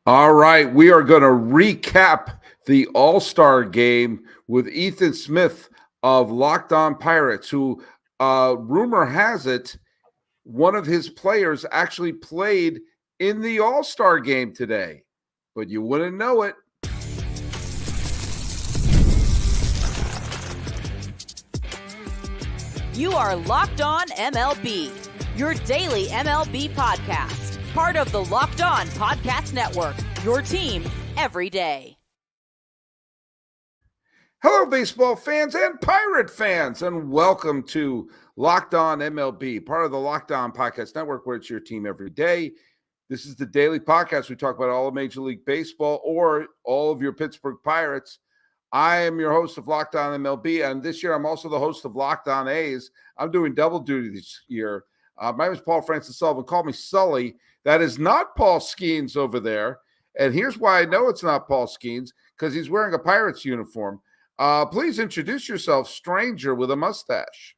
All right, we are going to recap the All-Star game with Ethan Smith of Locked On Pirates, who, rumor has it, one of his players actually played in the All-Star game today, but you wouldn't know it. You are Locked On MLB, your daily MLB podcast, part of the Locked On Podcast Network, your team every day. Hello, baseball fans and Pirate fans, and welcome to Locked On MLB, part of the Locked On Podcast Network, where it's your team every day. This is the daily podcast. We talk about all of Major League Baseball or all of your Pittsburgh Pirates. I am your host of Locked On MLB, and this year I'm also the host of Locked On A's. I'm doing double duty this year. My name is Paul Francis Sullivan. Call me Sully. That is not Paul Skenes over there. And here's why I know it's not Paul Skenes, because he's wearing a Pirates uniform. Please introduce yourself, stranger with a mustache.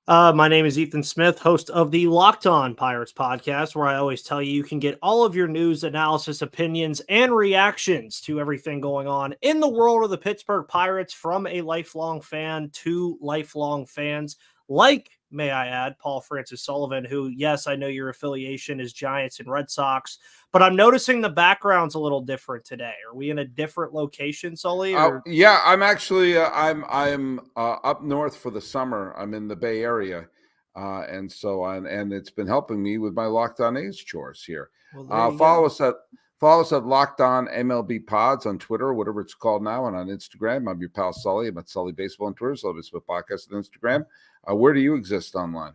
My name is Ethan Smith, host of the Locked On Pirates podcast, where I always tell you can get all of your news, analysis, opinions, and reactions to everything going on in the world of the Pittsburgh Pirates from a lifelong fan to lifelong fans, like, may I add, Paul Francis Sullivan, who, yes, I know your affiliation is Giants and Red Sox, but I'm noticing the background's a little different today. Are we in a different location, Sully? Yeah, I'm actually I'm up north for the summer. I'm in the Bay Area, and it's been helping me with my Locked On A's chores here. Well, follow us at Locked On MLB Pods on Twitter, whatever it's called now, and on Instagram. I'm your pal Sully. I'm at Sully Baseball on Twitter, Sully Baseball Podcast on Instagram. Where do you exist online?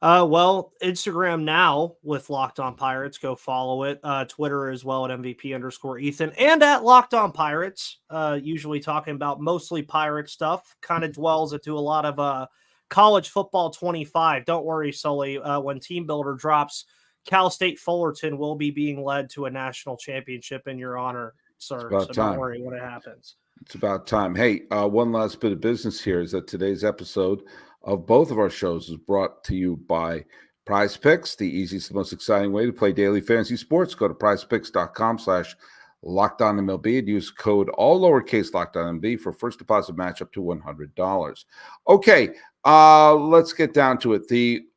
Well, Instagram now with Locked On Pirates. Go follow it. Twitter as well at MVP_Ethan and at Locked On Pirates. Usually talking about mostly Pirate stuff. Kind of dwells into a lot of college football 25. Don't worry, Sully. When Team Builder drops, Cal State Fullerton will be being led to a national championship in your honor, sir. So don't worry when it happens. It's about time. Hey, one last bit of business here is that today's episode of both of our shows is brought to you by PrizePicks, the easiest, most exciting way to play daily fantasy sports. Go to prizepicks.com/LockedOnMLB and use code all lowercase LockedOnMLB for first deposit match up to $100. Okay, let's get down to it.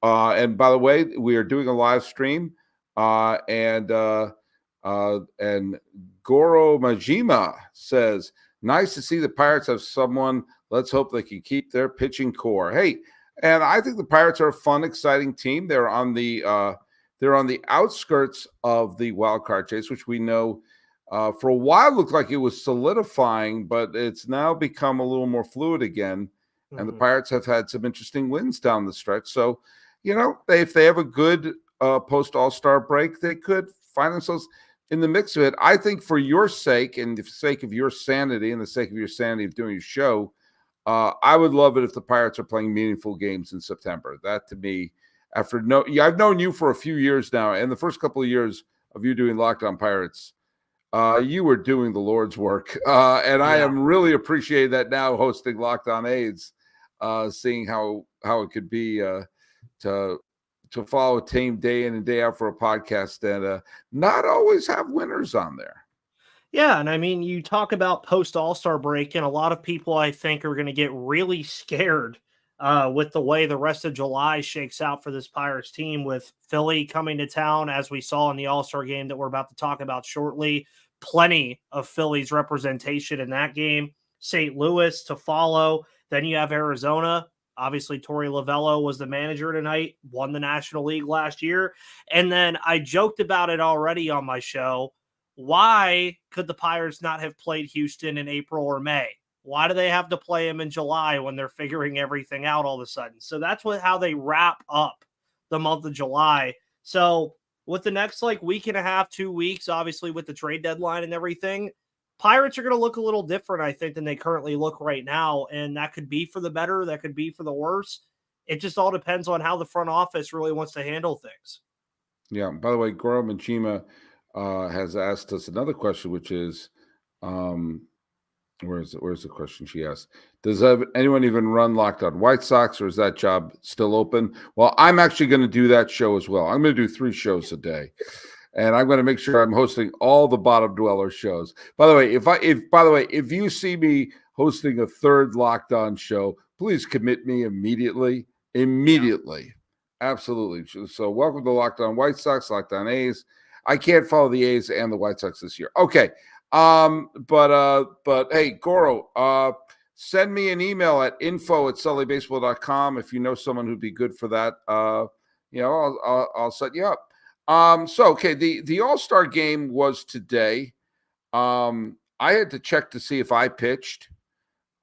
And by the way, we are doing a live stream, and Goro Majima says, nice to see the Pirates have someone. Let's hope they can keep their pitching core. Hey, and I think the Pirates are a fun, exciting team. They're on the outskirts of the wild card chase, which we know for a while looked like it was solidifying, but it's now become a little more fluid again. Mm-hmm. And the Pirates have had some interesting wins down the stretch. So, if they have a good post All-Star break, they could find themselves in the mix of it. I think for your sake and the sake of your sanity and the sake of your sanity of doing your show, I would love it if the Pirates are playing meaningful games in September. That to me, I've known you for a few years now, and the first couple of years of you doing Locked On Pirates, you were doing the Lord's work. And I am really appreciating that now hosting Locked On A's, seeing how it could be to follow a team day in and day out for a podcast and not always have winners on there. Yeah, and I mean, you talk about post All-Star break, and a lot of people, I think, are going to get really scared with the way the rest of July shakes out for this Pirates team, with Philly coming to town, as we saw in the All-Star game that we're about to talk about shortly. Plenty of Phillies representation in that game. St. Louis to follow. Then you have Arizona. Obviously, Torey Lovullo was the manager tonight, won the National League last year. And then I joked about it already on my show. Why could the Pirates not have played Houston in April or May? Why do they have to play them in July when they're figuring everything out all of a sudden? So that's how they wrap up the month of July. So with the next week and a half, 2 weeks, obviously with the trade deadline and everything, Pirates are going to look a little different, I think, than they currently look right now. And that could be for the better. That could be for the worse. It just all depends on how the front office really wants to handle things. Yeah. By the way, Goro Majima has asked us another question, which is, where's the question she asked? Does anyone even run Locked On White Sox, or is that job still open? Well, I'm actually going to do that show as well. I'm going to do 3 shows a day. and I'm going to make sure I'm hosting all the Bottom Dweller shows. By the way, if you see me hosting a third Locked On show, please commit me immediately. Immediately. Yeah. Absolutely. So welcome to Locked On White Sox, Locked On A's. I can't follow the A's and the White Sox this year. Okay. But hey, Goro, send me an email at info@sullybaseball.com if you know someone who'd be good for that. I'll set you up. The All-Star game was today. I had to check to see if I pitched.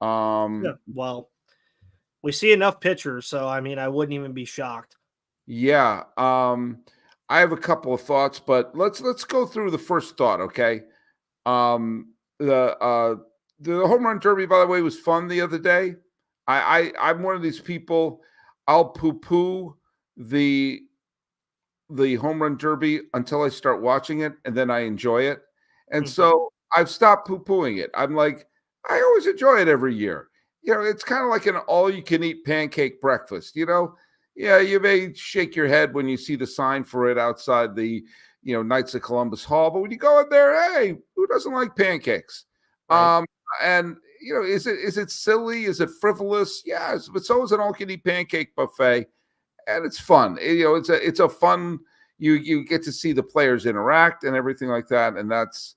Well, we see enough pitchers, so I mean, I wouldn't even be shocked. Yeah. I have a couple of thoughts, but let's go through the first thought, okay? The home run derby, by the way, was fun the other day. I'm one of these people. I'll poo-poo the home run derby until I start watching it, and then I enjoy it. And so I've stopped poo-pooing it. I'm like, I always enjoy it every year. It's kind of like an all-you-can-eat pancake breakfast. Yeah, you may shake your head when you see the sign for it outside the Knights of Columbus Hall, but when you go in there, hey, who doesn't like pancakes? Right. Is it silly? Is it frivolous? Yes, but so is an all-you-can-eat pancake buffet. And it's fun. It's a fun. You get to see the players interact and everything like that, and that's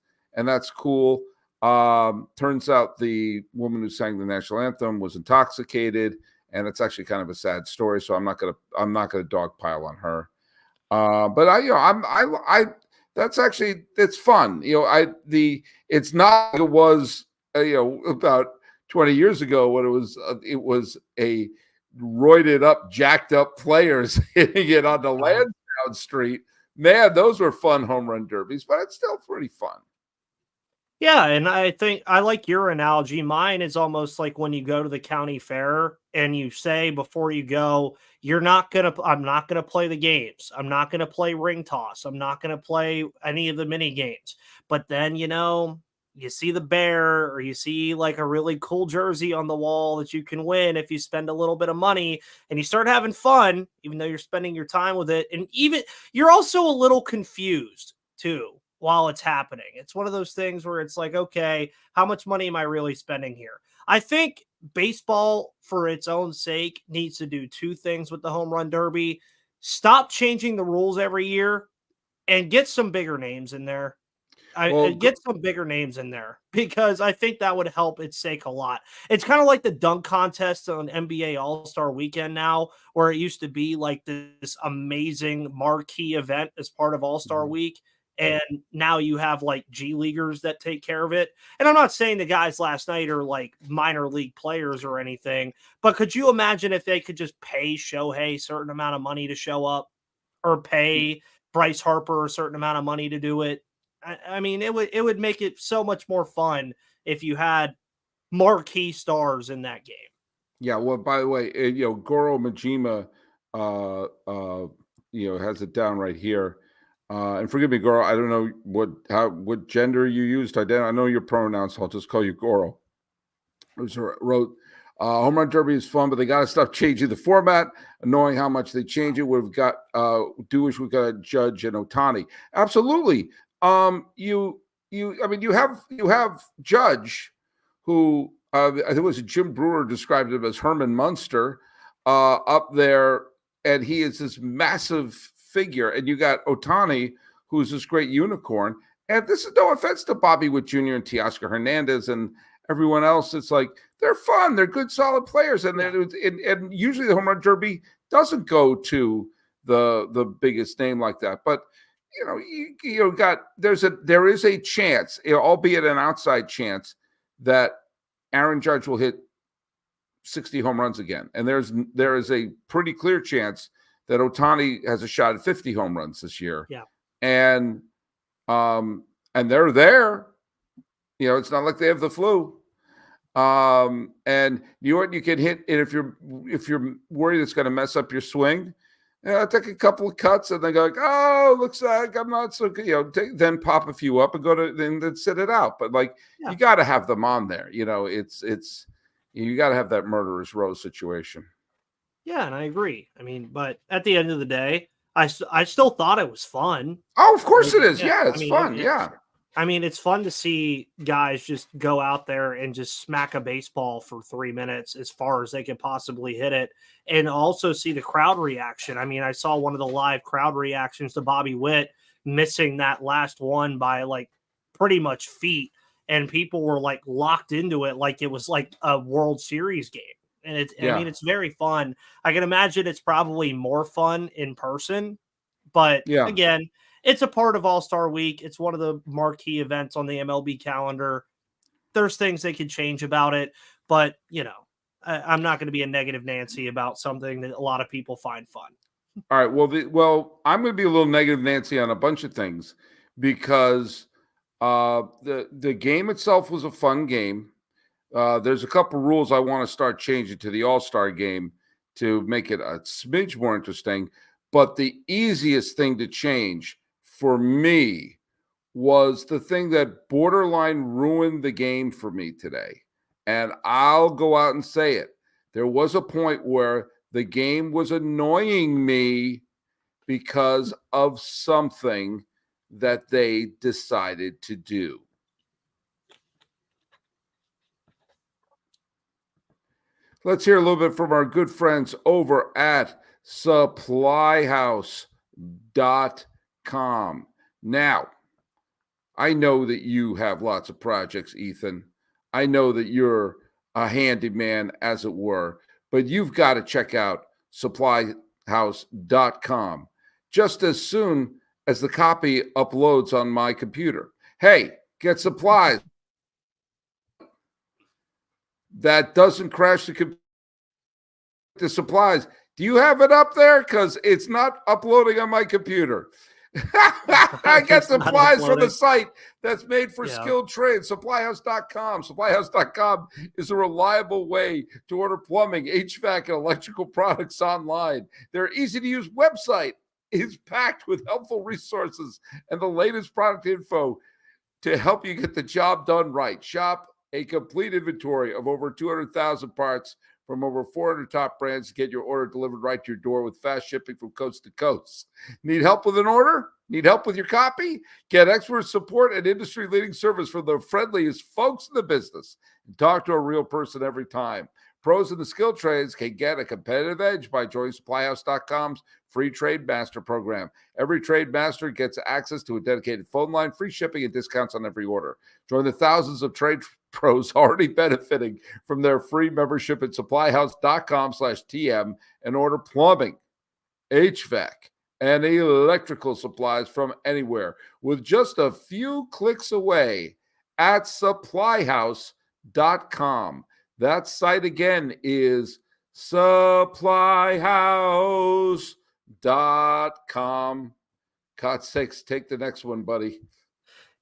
cool. Turns out the woman who sang the national anthem was intoxicated, and it's actually kind of a sad story. So I'm not gonna dogpile on her. But it's fun. It's not like it was about 20 years ago when it was a roided up, jacked up players hitting it on the Lansdowne Street. Man, those were fun home run derbies, but it's still pretty fun. Yeah, and I think I like your analogy. Mine is almost like when you go to the county fair and you say before you go, I'm not going to play the games. I'm not going to play ring toss. I'm not going to play any of the mini games. But then, you see the bear, or you see like a really cool jersey on the wall that you can win if you spend a little bit of money, and you start having fun, even though you're spending your time with it. And even you're also a little confused too while it's happening. It's one of those things where it's like, okay, how much money am I really spending here? I think baseball, for its own sake, needs to do two things with the home run derby. Stop changing the rules every year and get some bigger names in there. Get some bigger names in there, because I think that would help its sake a lot. It's kind of like the dunk contest on NBA All-Star Weekend now, where it used to be like this amazing marquee event as part of All-Star Week. And now you have like G Leaguers that take care of it. And I'm not saying the guys last night are like minor league players or anything, but could you imagine if they could just pay Shohei a certain amount of money to show up, or pay Bryce Harper a certain amount of money to do it? I mean, it would make it so much more fun if you had marquee stars in that game. Yeah. Well, by the way, Goro Majima, has it down right here. And forgive me, Goro, I don't know what gender you used. I know your pronouns, so I'll just call you Goro. Wrote, home run derby is fun, but they got to stop changing the format. Knowing how much they change it, we've got wish we got a Judge and Ohtani. Absolutely. You have Judge, who I think it was Jim Brewer described him as Herman Munster, up there, and he is this massive figure, and you got Ohtani, who's this great unicorn. And this is no offense to Bobby Witt Jr. and Teoscar Hernandez and everyone else. It's like they're fun, they're good, solid players, and usually the home run derby doesn't go to the biggest name like that, but. There is a chance, albeit an outside chance, that Aaron Judge will hit 60 home runs again, and there is a pretty clear chance that Ohtani has a shot at 50 home runs this year. Yeah, and they're there. It's not like they have the flu. And you can hit, and if you're worried it's going to mess up your swing. Take a couple of cuts and then go like, oh, looks like I'm not so good. Then pop a few up and go to then sit it out. But you got to have them on there. It's you got to have that murderer's row situation. Yeah, and I agree. I mean, but at the end of the day, I still thought it was fun. Oh, of course it is. Yeah, it's fun. I mean, it's fun to see guys just go out there and just smack a baseball for 3 minutes as far as they can possibly hit it, and also see the crowd reaction. I mean, I saw one of the live crowd reactions to Bobby Witt missing that last one by like pretty much feet, and people were like locked into it like it was like a World Series game. And I mean, it's very fun. I can imagine it's probably more fun in person, but again, it's a part of All-Star Week. It's one of the marquee events on the MLB calendar. There's things they can change about it, but I'm not going to be a negative Nancy about something that a lot of people find fun. All right. Well, I'm going to be a little negative Nancy on a bunch of things because the game itself was a fun game. There's a couple rules I want to start changing to the All-Star game to make it a smidge more interesting. But the easiest thing to change for me was the thing that borderline ruined the game for me today. And I'll go out and say it. There was a point where the game was annoying me because of something that they decided to do. Let's hear a little bit from our good friends over at SupplyHouse.com. Now, I know that you have lots of projects, Ethan. I know that you're a handyman, as it were, but you've got to check out SupplyHouse.com just as soon as the copy uploads on my computer. Hey, get supplies that doesn't crash the supplies. Do you have it up there? Because it's not uploading on my computer. I get supplies from the site that's made for skilled trades, SupplyHouse.com. SupplyHouse.com is a reliable way to order plumbing, HVAC, and electrical products online. Their easy-to-use website is packed with helpful resources and the latest product info to help you get the job done right. Shop a complete inventory of over 200,000 parts from over 400 top brands to get your order delivered right to your door with fast shipping from coast to coast. Need help with an order? Need help with your copy? Get expert support and industry-leading service from the friendliest folks in the business. And talk to a real person every time. Pros in the skill trades can get a competitive edge by joining SupplyHouse.com's free Trade Master program. Every Trade Master gets access to a dedicated phone line, free shipping, and discounts on every order. Join the thousands of trade pros already benefiting from their free membership at SupplyHouse.com/TM and order plumbing, HVAC, and electrical supplies from anywhere with just a few clicks away at SupplyHouse.com. That site again is SupplyHouse.com. God's sakes, take the next one, buddy.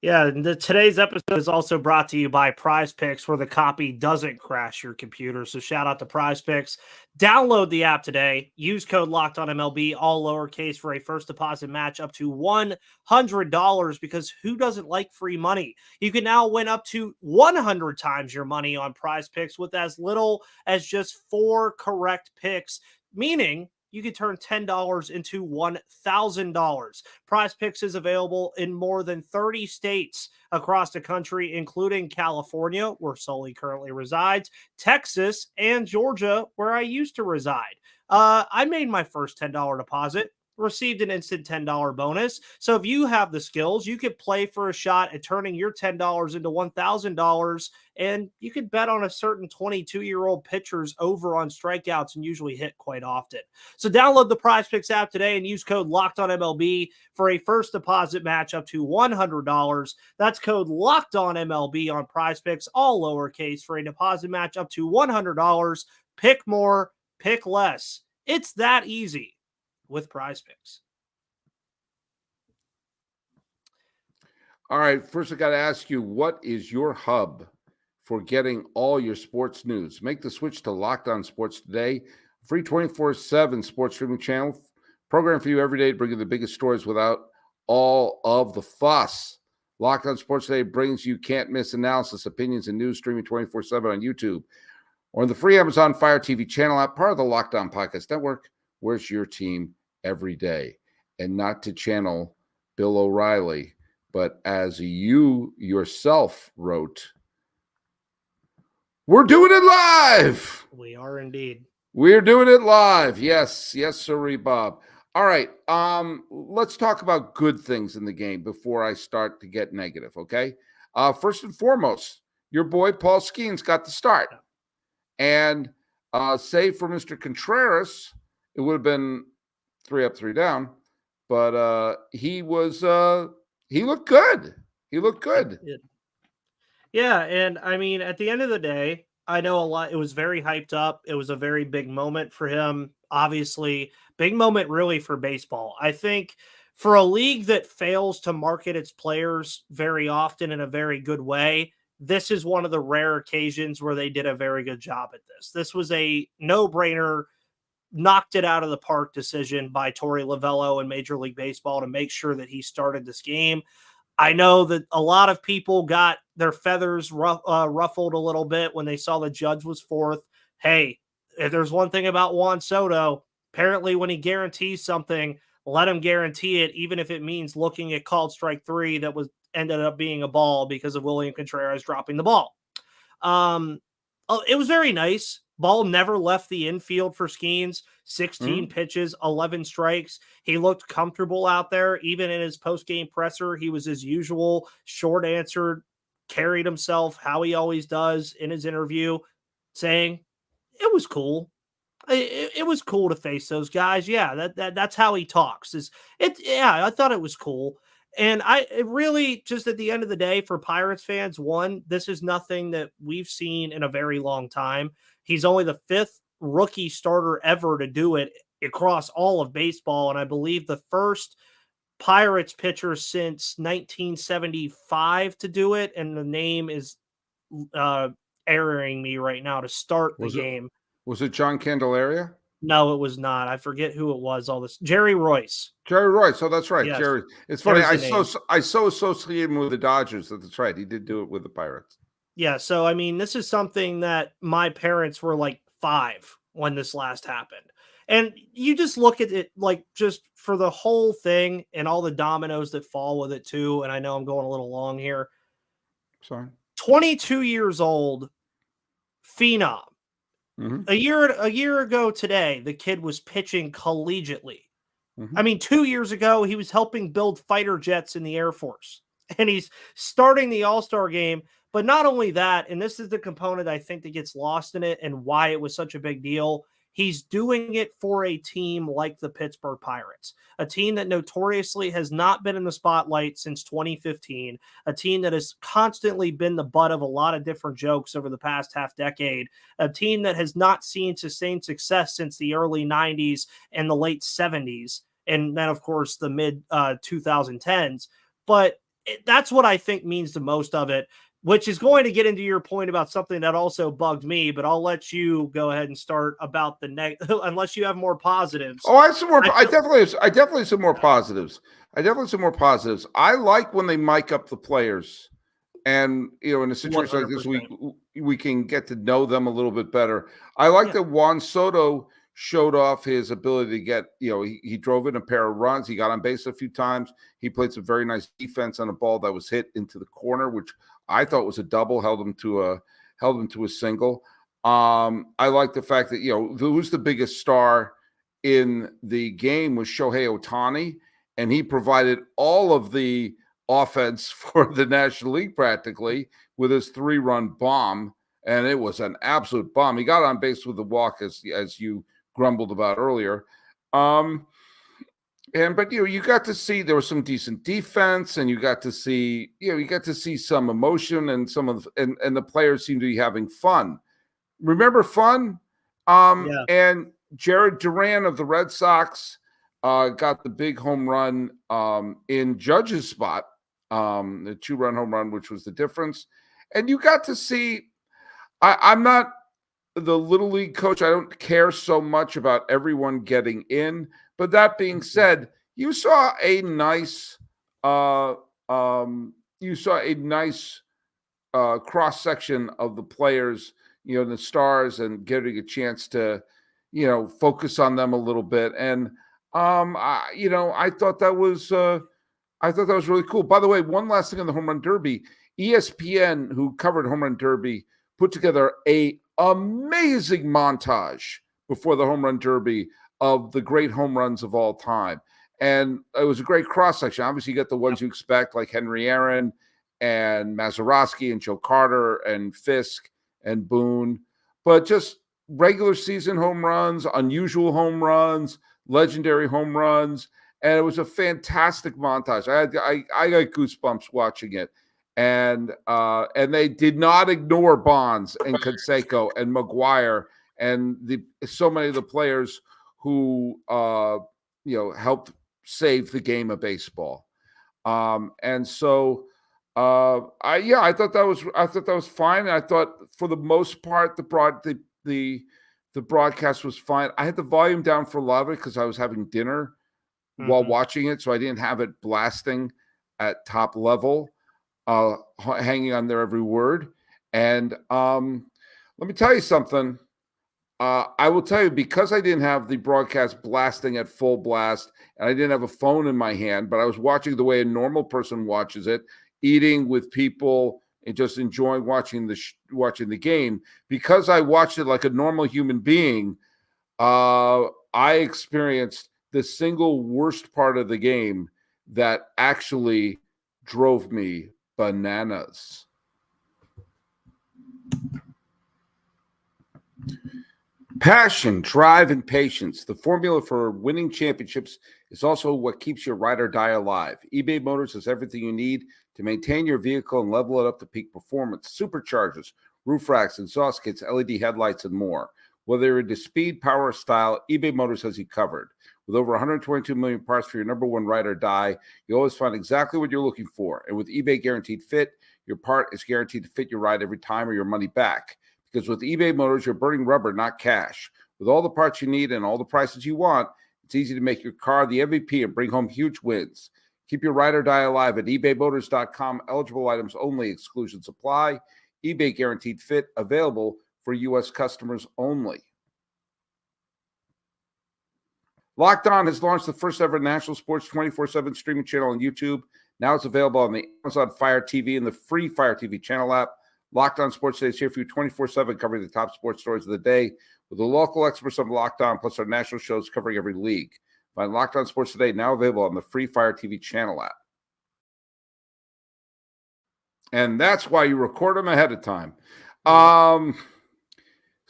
Yeah, today's episode is also brought to you by PrizePicks, where the copy doesn't crash your computer. So shout out to PrizePicks. Download the app today. Use code LOCKEDONMLB, all lowercase, for a first deposit match up to $100, because who doesn't like free money? You can now win up to 100 times your money on PrizePicks with as little as just 4 correct picks, meaning you can turn $10 into $1,000. PrizePicks is available in more than 30 states across the country, including California, where Sully currently resides, Texas, and Georgia, where I used to reside. I made my first $10 deposit, received an instant $10 bonus. So if you have the skills, you could play for a shot at turning your $10 into $1,000, and you could bet on a certain 22-year-old pitcher's over on strikeouts and usually hit quite often. So download the PrizePicks app today and use code LOCKEDONMLB for a first deposit match up to $100. That's code LOCKEDONMLB on PrizePicks, all lowercase, for a deposit match up to $100. Pick more, pick less. It's that easy with PrizePicks. All right, first I got to ask you, what is your hub for getting all your sports news? Make the switch to Locked On Sports Today, free 24/7 sports streaming channel, program for you every day to bring you the biggest stories without all of the fuss. Locked On Sports Today brings you can't-miss analysis, opinions, and news streaming 24/7 on YouTube or on the free Amazon Fire TV channel app, part of the Locked On Podcast Network. Where's your team every day? and not to channel Bill O'Reilly, but as you yourself wrote, we're doing it live. We are indeed. We're doing it live. Yes, sirree, Bob. All right. Let's talk about good things in the game before I start to get negative, okay? First and foremost, your boy Paul Skenes got the start. And save for Mr. Contreras, it would have been 3 up, 3 down. But he looked good. He looked good. Yeah, and I mean, at the end of the day, I know it was very hyped up. It was a very big moment for him. Obviously, big moment really for baseball. I think for a league that fails to market its players very often in a very good way, this is one of the rare occasions where they did a very good job at this. This was a no-brainer, knocked it out of the park decision by Torey Lovullo in Major League Baseball to make sure that he started this game. I know that a lot of people got their feathers ruffled a little bit when they saw the judge was fourth. Hey, if there's one thing about Juan Soto, apparently when he guarantees something, let him guarantee it, even if it means looking at called strike 3 that ended up being a ball because of William Contreras dropping the ball. It was very nice. Ball never left the infield for Skenes. 16 pitches, 11 strikes. He looked comfortable out there. Even in his post-game presser, he was as usual, short answered, carried himself how he always does in his interview, saying it was cool. It was cool to face those guys. Yeah, that's how he talks. I thought it was cool. And it really, just at the end of the day, for Pirates fans, one, this is nothing that we've seen in a very long time. He's only the 5th rookie starter ever to do it across all of baseball. And I believe the first Pirates pitcher since 1975 to do it. And the name is erroring me right now to start the game. Was it John Candelaria? No, it was not. I forget who it was. Jerry Royce. Jerry Royce. Oh, that's right. Yes. Jerry. It's funny. I so associated him with the Dodgers. That's right. He did do it with the Pirates. Yeah. So, I mean, this is something that my parents were like 5 when this last happened. And you just look at it like just for the whole thing and all the dominoes that fall with it too. And I know I'm going a little long here. Sorry. 22 years old, phenom. Mm-hmm. A year ago today, the kid was pitching collegiately. Mm-hmm. I mean, 2 years ago, he was helping build fighter jets in the Air Force. And he's starting the All-Star game. But not only that, and this is the component I think that gets lost in it and why it was such a big deal, he's doing it for a team like the Pittsburgh Pirates, a team that notoriously has not been in the spotlight since 2015, a team that has constantly been the butt of a lot of different jokes over the past half decade, a team that has not seen sustained success since the early 90s and the late 70s, and then, of course, the mid 2010s. But that's what I think means the most of it, which is going to get into your point about something that also bugged me, but I'll let you go ahead and start about the unless you have more positives. Oh, I have some more. I definitely have some more positives. I like when they mic up the players, and in a situation 100%. Like this, we can get to know them a little bit better. I like that Juan Soto showed off his ability to get, he drove in a pair of runs. He got on base a few times. He played some very nice defense on a ball that was hit into the corner, which I thought was a double, held him to a single. I like the fact that, who's the biggest star in the game was Shohei Ohtani, and he provided all of the offense for the National League practically with his 3-run bomb, and it was an absolute bomb. He got on base with the walk, as you grumbled about earlier. But you got to see there was some decent defense, and you got to see some emotion, and and the players seemed to be having fun. Remember fun? And Jarren Duran of the Red Sox got the big home run in Judge's spot, the 2-run home run, which was the difference. And you got to see. I'm not the Little League coach. I don't care so much about everyone getting in. But that being said, you saw a nice cross section of the players, the stars, and getting a chance to, focus on them a little bit. And I thought that was really cool. By the way, one last thing on the home run derby. ESPN, who covered home run derby, put together a amazing montage before the home run derby of the great home runs of all time. And it was a great cross-section. Obviously, you get the ones you expect, like Henry Aaron and Mazeroski and Joe Carter and Fisk and Boone. But just regular season home runs, unusual home runs, legendary home runs. And it was a fantastic montage. I got goosebumps watching it. And they did not ignore Bonds and Canseco and McGuire and so many of the players who helped save the game of baseball. And so I thought that was fine. I thought for the most part the broadcast was fine. I had the volume down for a lot of it because I was having dinner while watching it, so I didn't have it blasting at top level, hanging on their every word. And let me tell you something. I will tell you, because I didn't have the broadcast blasting at full blast and I didn't have a phone in my hand, but I was watching the way a normal person watches it, eating with people and just enjoying watching the game. Because I watched it like a normal human being, I experienced the single worst part of the game that actually drove me bananas. Passion, drive, and patience. The formula for winning championships is also what keeps your ride or die alive. eBay Motors has everything you need to maintain your vehicle and level it up to peak performance. Superchargers, roof racks, exhaust kits, LED headlights, and more. Whether you're into speed, power, or style, eBay Motors has you covered. With over 122 million parts for your number one ride or die, you always find exactly what you're looking for. And with eBay Guaranteed Fit, your part is guaranteed to fit your ride every time or your money back. Because with eBay Motors, you're burning rubber, not cash. With all the parts you need and all the prices you want, it's easy to make your car the MVP and bring home huge wins. Keep your ride or die alive at ebaymotors.com. Eligible items only. Exclusions apply. eBay Guaranteed Fit, available for U.S. customers only. Locked On has launched the first ever national sports 24/7 streaming channel on YouTube. Now it's available on the Amazon Fire TV and the free Fire TV channel app. Locked On Sports Today is here for you 24/7, covering the top sports stories of the day with the local experts on Locked On, plus our national shows covering every league. Find Locked On Sports Today now available on the free Fire TV channel app. And that's why you record them ahead of time. All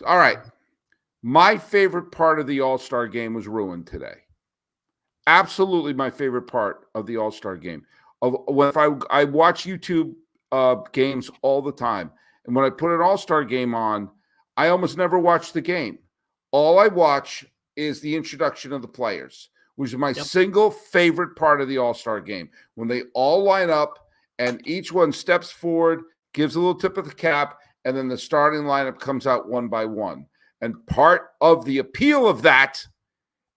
right. My favorite part of the All-Star game was ruined today. Absolutely my favorite part of the All-Star game. If I watch YouTube games all the time, and when I put an All-Star game on, I almost never watch the game. All I watch is the introduction of the players, which is my single favorite part of the All-Star game. When they all line up and each one steps forward, gives a little tip of the cap, and then the starting lineup comes out one by one. And part of the appeal of that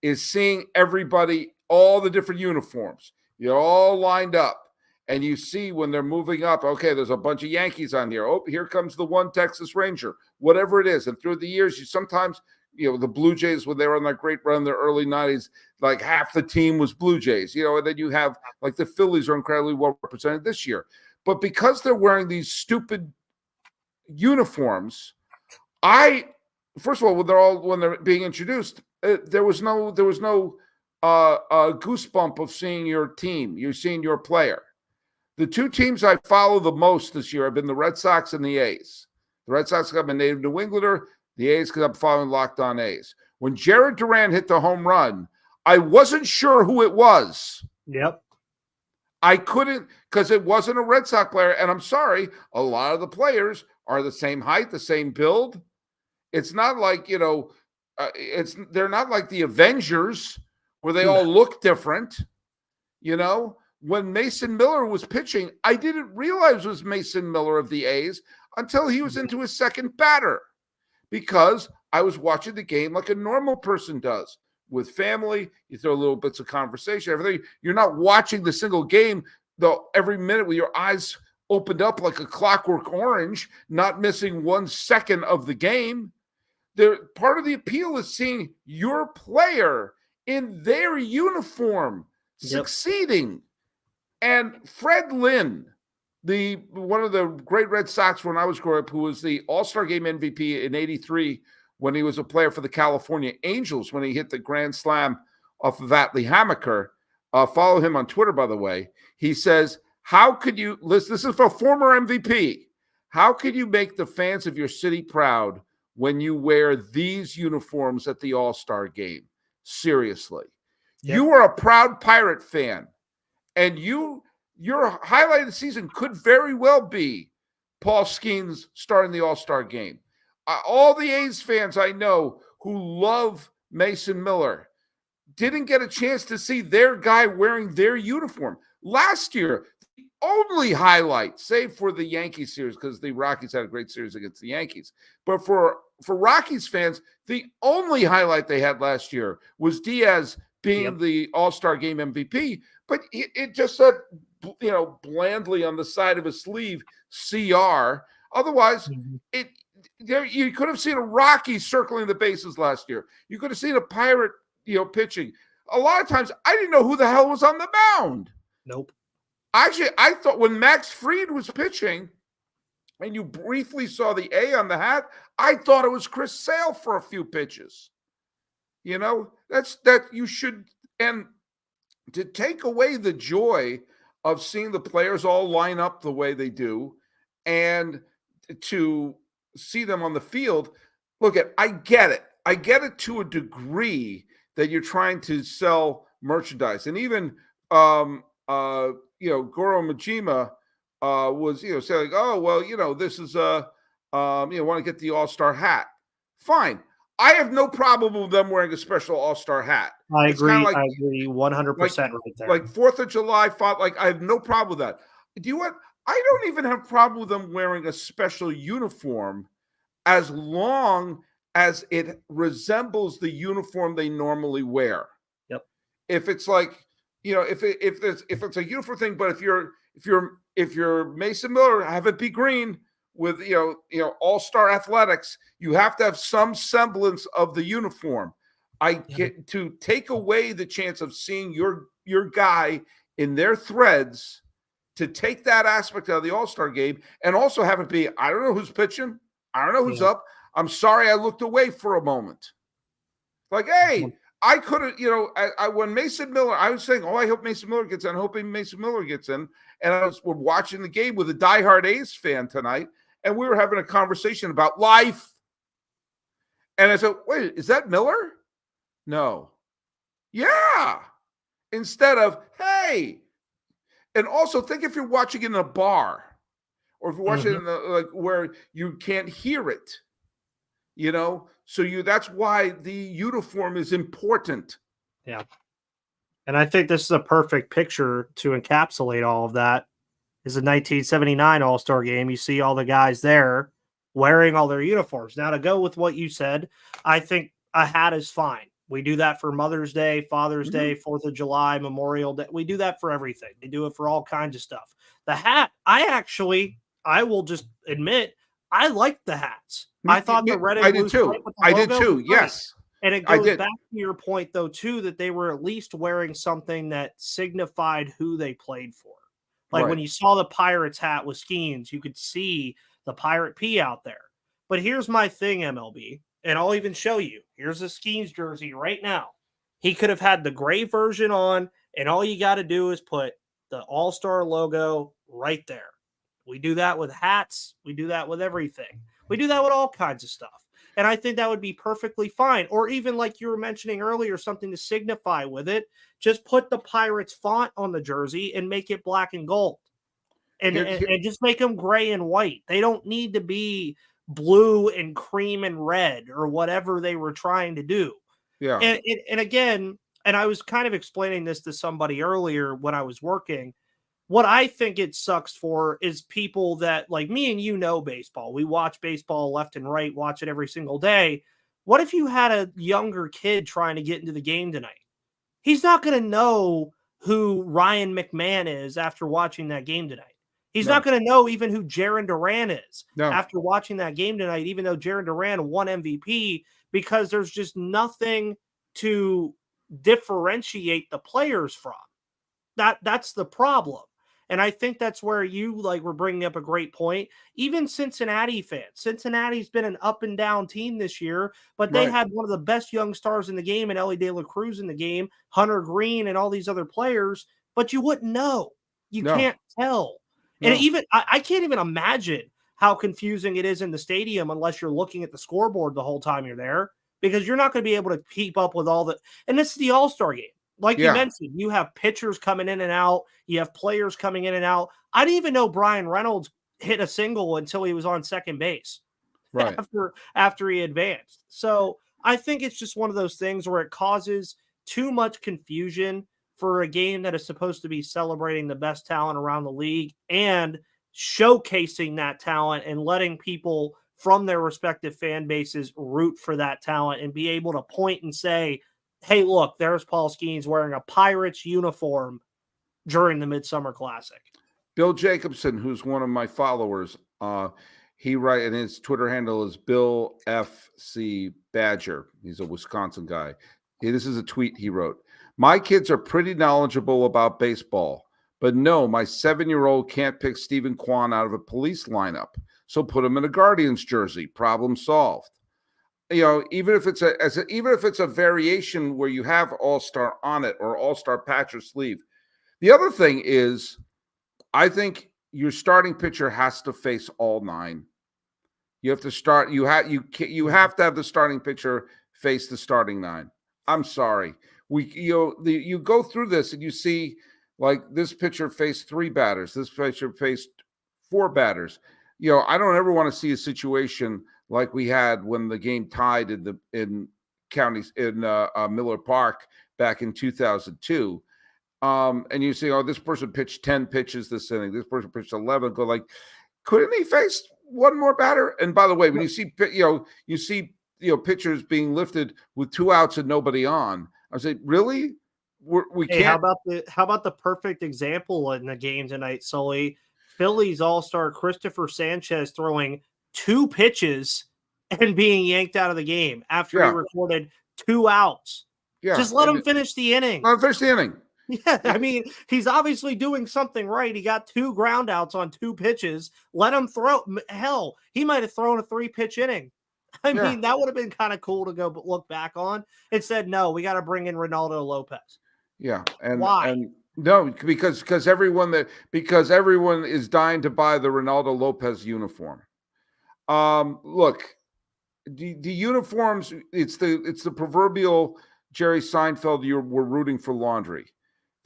is seeing everybody, all the different uniforms. You're all lined up. And you see when they're moving up, okay, there's a bunch of Yankees on here. Oh, here comes the one Texas Ranger, whatever it is. And through the years, you sometimes, the Blue Jays, when they were on that great run in the early 90s, like half the team was Blue Jays, and then you have, like, the Phillies are incredibly well represented this year. But because they're wearing these stupid uniforms, first of all, when they're being introduced, there was no goosebump of seeing your team. You're seeing your player. The two teams I follow the most this year have been the Red Sox and the A's. The Red Sox have been native New Englander. The A's, because I'm following Locked On A's. When Jarren Duran hit the home run, I wasn't sure who it was. Yep. I couldn't, because it wasn't a Red Sox player. And I'm sorry, a lot of the players are the same height, the same build. It's not like, they're not like the Avengers where they all look different, When Mason Miller was pitching, I didn't realize it was Mason Miller of the A's until he was into his second batter, because I was watching the game like a normal person does. With family, you throw little bits of conversation, everything. You're not watching the single game, though, every minute with your eyes opened up like a clockwork orange, not missing 1 second of the game. Part of the appeal is seeing your player in their uniform, Yep. succeeding. And Fred Lynn, one of the great Red Sox when I was growing up, who was the All-Star Game MVP in '83 when he was a player for the California Angels, when he hit the grand slam off of Atlee Hammaker. Follow him on Twitter, by the way. He says, how could you, listen, this is for former MVP. How could you make the fans of your city proud when you wear these uniforms at the All-Star Game? Seriously. Yep. You are a proud Pirate fan, and your highlight of the season could very well be Paul Skenes starting the All-Star Game. All the A's fans I know who love Mason Miller didn't get a chance to see their guy wearing their uniform. Last year, the only highlight, save for the Yankees series, because the Rockies had a great series against the Yankees, but for Rockies fans, the only highlight they had last year was Diaz being the All-Star Game MVP, but it just said, blandly on the side of his sleeve, CR. Otherwise, you could have seen a Rocky circling the bases last year. You could have seen a Pirate, pitching. A lot of times, I didn't know who the hell was on the mound. Nope. Actually, I thought when Max Fried was pitching, and you briefly saw the A on the hat, I thought it was Chris Sale for a few pitches. That you should, and to take away the joy of seeing the players all line up the way they do, and to see them on the field. Look, I get it. I get it to a degree that you're trying to sell merchandise. And even, Goro Majima was, saying, oh, well, this is, want to get the All-Star hat. Fine. I have no problem with them wearing a special All-Star hat. I agree. I agree 100% right there. Like 4th of July, I have no problem with that. Do you know what? I don't even have a problem with them wearing a special uniform as long as it resembles the uniform they normally wear. Yep. If it's like, if it's a uniform thing, but if you're Mason Miller, have it be green with All-Star Athletics, you have to have some semblance of the uniform. I get to take away the chance of seeing your guy in their threads, to take that aspect out of the All-Star Game, and also have it be, I don't know who's pitching, I don't know who's up. I'm sorry I looked away for a moment. Like, hey, I could have, when Mason Miller, I was saying, I hope Mason Miller gets in, hoping Mason Miller gets in. And I was watching the game with a diehard A's fan tonight, and we were having a conversation about life. And I said, wait, is that Miller? No. Yeah. Instead of, hey. And also think if you're watching in a bar, or if you're watching in where you can't hear it, so that's why the uniform is important. Yeah. And I think this is a perfect picture to encapsulate all of that. Is a 1979 All-Star Game. You see all the guys there wearing all their uniforms. Now, to go with what you said, I think a hat is fine. We do that for Mother's Day, Father's Day, 4th of July, Memorial Day. We do that for everything. They do it for all kinds of stuff. The hat, I will just admit, I liked the hats. I thought the red and blue stripe with the I logo did too. was Yes. And it goes back to your point, though, too, that they were at least wearing something that signified who they played for. Like when you saw the Pirates hat with Skenes, you could see the Pirate P out there. But here's my thing, MLB, and I'll even show you. Here's a Skenes jersey right now. He could have had the gray version on, and all you got to do is put the All-Star logo right there. We do that with hats. We do that with everything. We do that with all kinds of stuff. And I think that would be perfectly fine. Or even like you were mentioning earlier, something to signify with it. Just put the Pirates font on the jersey and make it black and gold. And just make them gray and white. They don't need to be blue and cream and red or whatever they were trying to do. Yeah. And again, and I was kind of explaining this to somebody earlier when I was working. What I think it sucks for is people that, like me and you, know baseball. We watch baseball left and right, watch it every single day. What if you had a younger kid trying to get into the game tonight? He's not going to know who Ryan McMahon is after watching that game tonight. He's not going to know even who Jarren Duran is after watching that game tonight, even though Jarren Duran won MVP, because there's just nothing to differentiate the players from. That's the problem. And I think that's where you were bringing up a great point. Even Cincinnati fans, Cincinnati's been an up and down team this year, but they had one of the best young stars in the game and Ellie De La Cruz in the game, Hunter Green and all these other players, but you wouldn't know. You can't tell. And even I can't even imagine how confusing it is in the stadium unless you're looking at the scoreboard the whole time you're there, because you're not going to be able to keep up with all the, and this is the All-Star game. Like you mentioned, you have pitchers coming in and out. You have players coming in and out. I didn't even know Brian Reynolds hit a single until he was on second base after he advanced. So I think it's just one of those things where it causes too much confusion for a game that is supposed to be celebrating the best talent around the league and showcasing that talent and letting people from their respective fan bases root for that talent and be able to point and say, hey, look, there's Paul Skenes wearing a Pirates uniform during the Midsummer Classic. Bill Jacobson, who's one of my followers, he writes, and his Twitter handle is Bill FC Badger. He's a Wisconsin guy. This is a tweet he wrote. My kids are pretty knowledgeable about baseball, but no, my 7-year-old can't pick Stephen Kwan out of a Police lineup. So put him in a Guardians jersey. Problem solved. You know, even if it's a variation where you have All-Star on it or All-Star patch or sleeve. The other thing is, I think your starting pitcher has to face all 9. You have to start. You have to have the starting pitcher face the starting 9. I'm sorry. You go through this and you see like this pitcher faced 3 batters. This pitcher faced 4 batters. You know, I don't ever want to see a situation like we had when the game tied in Miller Park back in 2002. And you say, oh, this person pitched 10 pitches this inning. This person pitched 11. Go like, couldn't he face one more batter? And by the way, when you see pitchers being lifted with 2 outs and nobody on, I say, really? We can't. How about the perfect example in the game tonight, Sully? Phillies All-Star Christopher Sanchez throwing 2 pitches and being yanked out of the game after he recorded 2 outs. Yeah. Just let him finish the inning. Let him finish the inning. Yeah, I mean, he's obviously doing something right. He got 2 ground outs on 2 pitches. Let him throw. Hell, he might have thrown a 3-pitch inning. I mean, that would have been kind of cool to go look back on. Instead, no, we got to bring in Ronaldo Lopez. Yeah, and why? And no, because everyone is dying to buy the Ronaldo Lopez uniform. Look, the uniforms. It's the proverbial Jerry Seinfeld. We're rooting for laundry.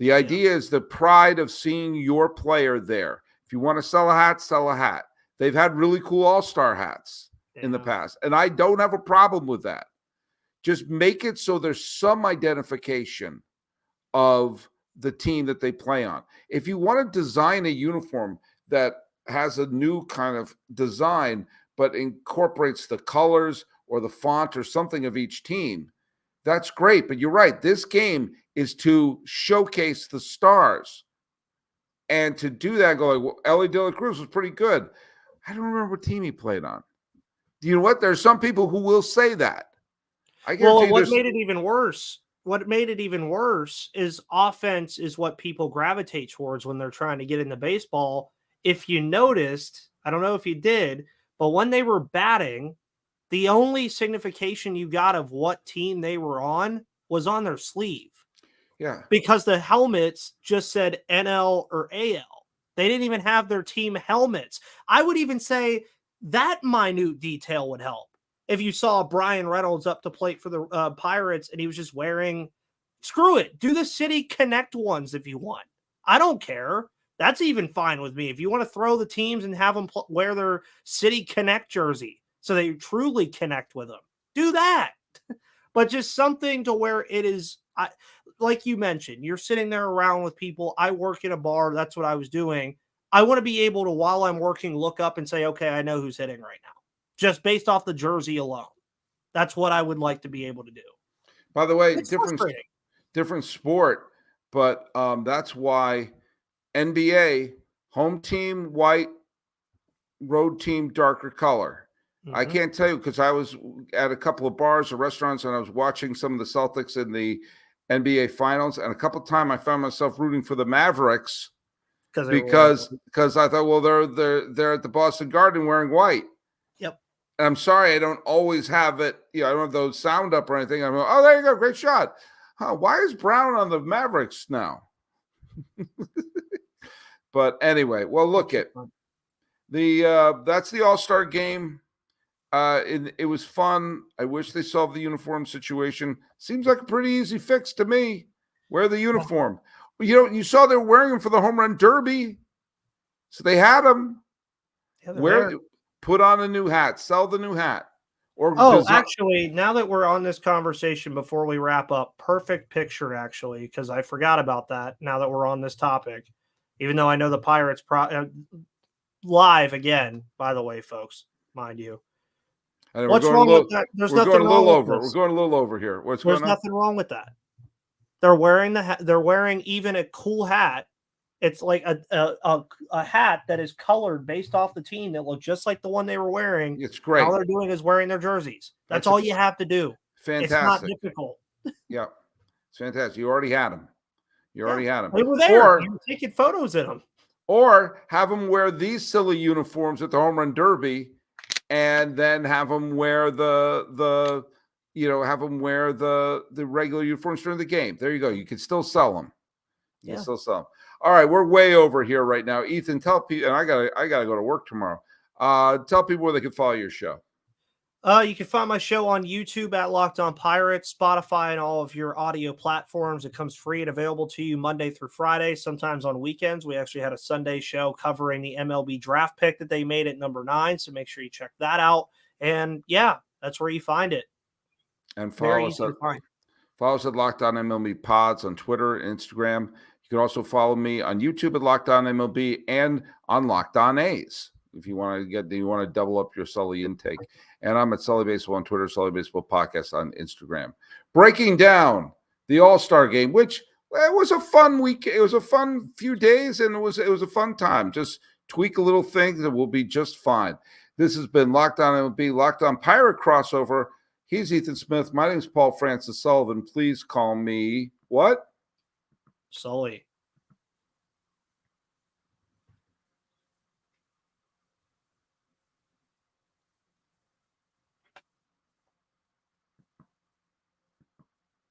The idea is the pride of seeing your player there. If you want to sell a hat, sell a hat. They've had really cool all-star hats in the past, and I don't have a problem with that. Just make it so there's some identification of the team that they play on. If you want to design a uniform that has a new kind of design but incorporates the colors or the font or something of each team, that's great. But you're right. This game is to showcase the stars. And to do that, go like, well, Ellie De La Cruz was pretty good. I don't remember what team he played on. Do you know what? There's some people who will say that. What made it even worse is offense is what people gravitate towards when they're trying to get into baseball. If you noticed, I don't know if you did, but when they were batting, the only signification you got of what team they were on was on their sleeve. Yeah. Because the helmets just said NL or AL. They didn't even have their team helmets. I would even say that minute detail would help. If you saw Brian Reynolds up to plate for the Pirates and he was just wearing, screw it, do the City Connect ones if you want. I don't care. That's even fine with me. If you want to throw the teams and have them wear their City Connect jersey so they truly connect with them, do that. But just something to where it is, like you mentioned, you're sitting there around with people. I work in a bar. That's what I was doing. I want to be able to, while I'm working, look up and say, okay, I know who's hitting right now. Just based off the jersey alone. That's what I would like to be able to do. By the way, different sport, but that's why NBA, home team white, road team darker color. Mm-hmm. I can't tell you because I was at a couple of bars or restaurants and I was watching some of the Celtics and the NBA Finals, and a couple of times I found myself rooting for the Mavericks because I thought, well, they're at the Boston Garden wearing white. Yep. And I'm sorry, I don't always have it. I don't have those sound up or anything. I'm going, oh, there you go, great shot. Why is Brown on the Mavericks now? But anyway, well, look at that's the All-Star game. It was fun. I wish they solved the uniform situation. Seems like a pretty easy fix to me. Wear the uniform. You saw they're wearing them for the home run derby. So they had them. Yeah, put on a new hat. Sell the new hat. Actually, now that we're on this conversation, before we wrap up, perfect picture, actually, because I forgot about that now that we're on this topic, even though I know the Pirates live again, by the way, folks, mind you. What's wrong with that? There's nothing wrong with this. We're going a little over here. There's nothing wrong with that. They're wearing they're wearing even a cool hat. It's like a hat that is colored based off the team that looks just like the one they were wearing. It's great. All they're doing is wearing their jerseys. That's all you have to do. Fantastic. It's not difficult. Yeah. It's fantastic. You already had them. Already had them. They were there. You were taking photos in them. Or have them wear these silly uniforms at the home run derby, and then have them wear the regular uniforms during the game. There you go. You can still sell them. You can still sell them. All right, we're way over here right now. Ethan, tell people, and I gotta go to work tomorrow. Tell people where they can follow your show. You can find my show on YouTube at Locked On Pirates, Spotify, and all of your audio platforms. It comes free and available to you Monday through Friday, sometimes on weekends. We actually had a Sunday show covering the MLB draft pick that they made at number 9, so make sure you check that out. And yeah, that's where you find it. And follow us at Locked On MLB Pods on Twitter and Instagram. You can also follow me on YouTube at Locked On MLB and on Locked On A's if you want to double up your Sully intake. And I'm at Sully Baseball on Twitter, Sully Baseball Podcast on Instagram. Breaking down the All-Star game, which it was a fun week. It was a fun few days, and it was a fun time. Just tweak a little things, and we'll be just fine. This has been Locked On MLB, Locked On Pirate Crossover. He's Ethan Smith. My name is Paul Francis Sullivan. Please call me what? Sully.